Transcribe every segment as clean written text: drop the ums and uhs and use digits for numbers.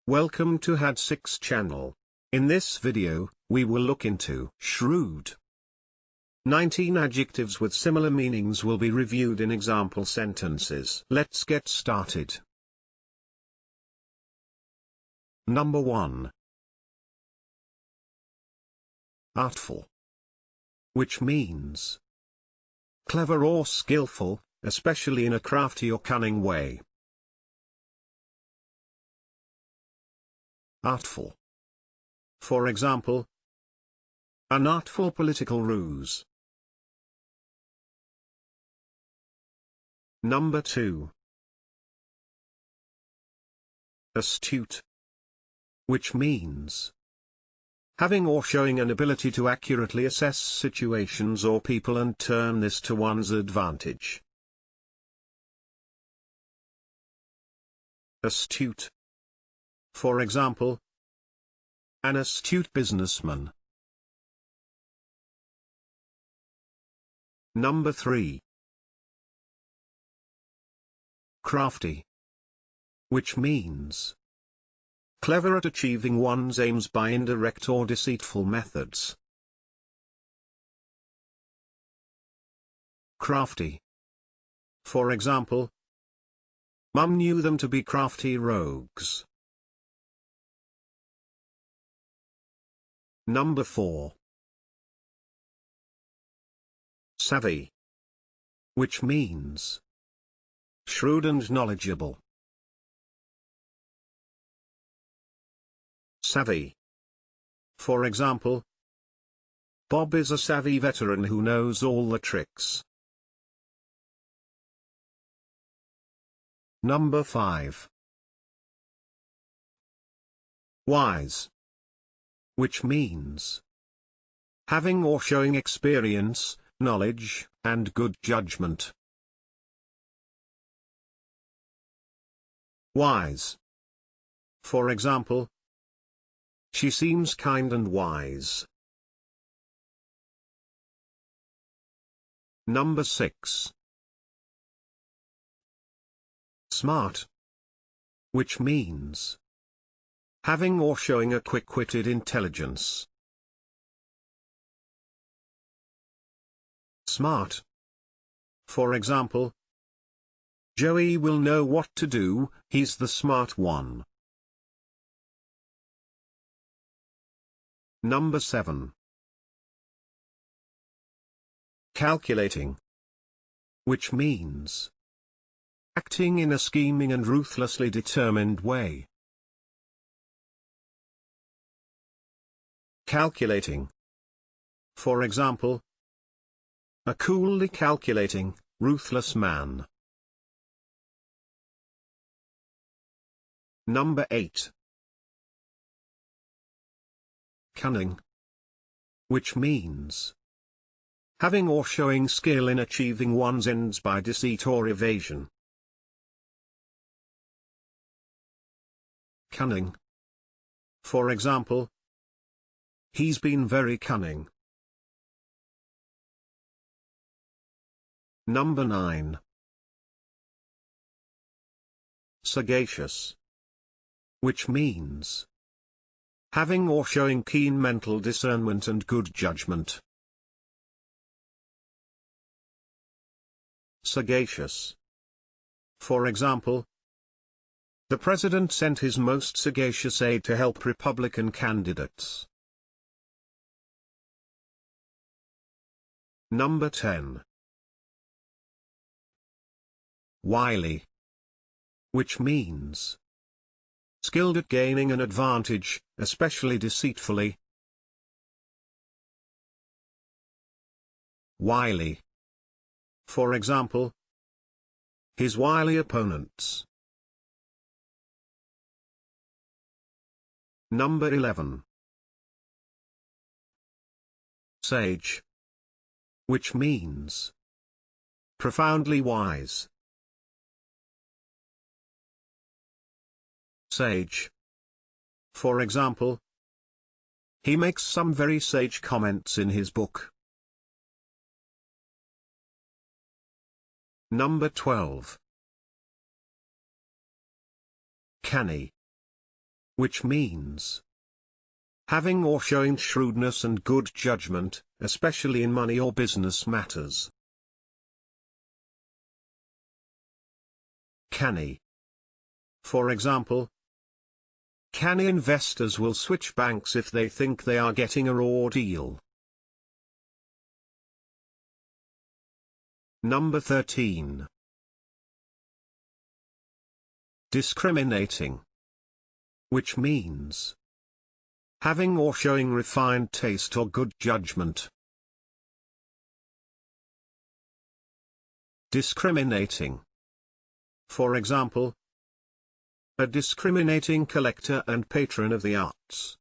Welcome to Had6 channel. In this video, we will look into shrewd. 19 adjectives with similar meanings will be reviewed in example sentences. Let's get started. Number 1. Artful, which means clever or skillful, especially in a crafty or cunning way. Artful. For example, an artful political ruse. Number 2. Astute, which means having or showing an ability to accurately assess situations or people and turn this to one's advantage. Astute. For example, an astute businessman. Number 3. Crafty, which means clever at achieving one's aims by indirect or deceitful methods. Crafty. For example, Mum knew them to be crafty rogues. Number 4. Savvy, which means shrewd and knowledgeable. Savvy. For example, Bob is a savvy veteran who knows all the tricks. Number 5. Wise, which means having or showing experience, knowledge, and good judgment. Wise. For example, she seems kind and wise. Number 6. Smart, which means having or showing a quick-witted intelligence. Smart. For example, Joey will know what to do, he's the smart one. Number 7. Calculating, which means acting in a scheming and ruthlessly determined way. Calculating. For example, a coolly calculating, ruthless man. Number 8. Cunning, which means having or showing skill in achieving one's ends by deceit or evasion. Cunning. For example, he's been very cunning. Number 9. Sagacious, which means having or showing keen mental discernment and good judgment. Sagacious. For example, the president sent his most sagacious aide to help Republican candidates. Number 10. Wily, which means skilled at gaining an advantage, especially deceitfully. Wily. For example, his wily opponents. Number 11. Sage, which means profoundly wise. Sage. For example, he makes some very sage comments in his book. Number 12. Canny, which means having or showing shrewdness and good judgment, especially in money or business matters. Canny. For example, canny investors will switch banks if they think they are getting a raw deal. Number 13. Discriminating, which means having or showing refined taste or good judgment. Discriminating. For example, a discriminating collector and patron of the arts.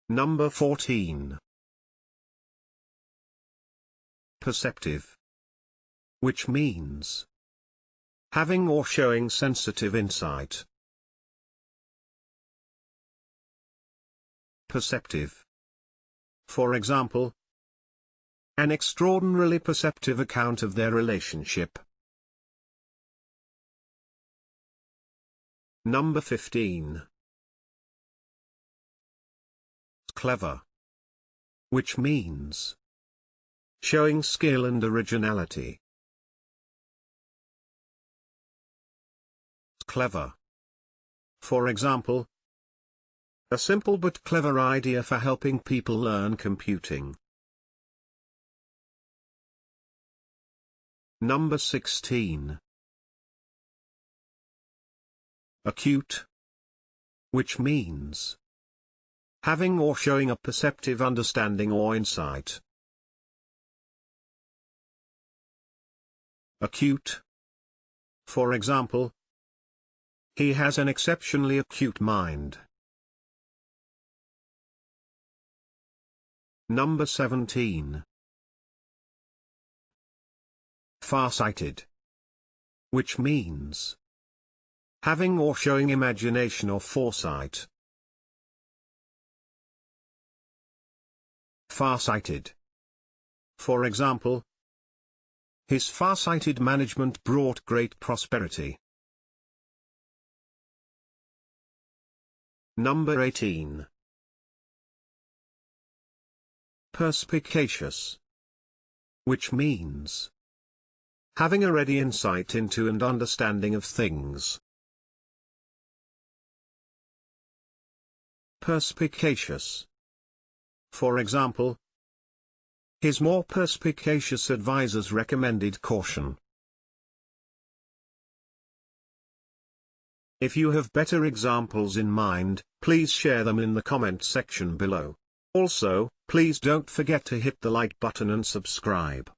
Number 14. Perceptive, which means having or showing sensitive insight. Perceptive. For example, an extraordinarily perceptive account of their relationship. Number 15. Clever, which means showing skill and originality. Clever. For example, a simple but clever idea for helping people learn computing. Number 16. Acute, which means having or showing a perceptive understanding or insight. Acute. For example, he has an exceptionally acute mind. Number 17. Farsighted, which means having or showing imagination or foresight. Farsighted. For example, his farsighted management brought great prosperity. Number 18. Perspicacious, which means having a ready insight into and understanding of things. Perspicacious. For example, his more perspicacious advisors recommended caution. If you have better examples in mind, please share them in the comment section below. Also, please don't forget to hit the like button and subscribe.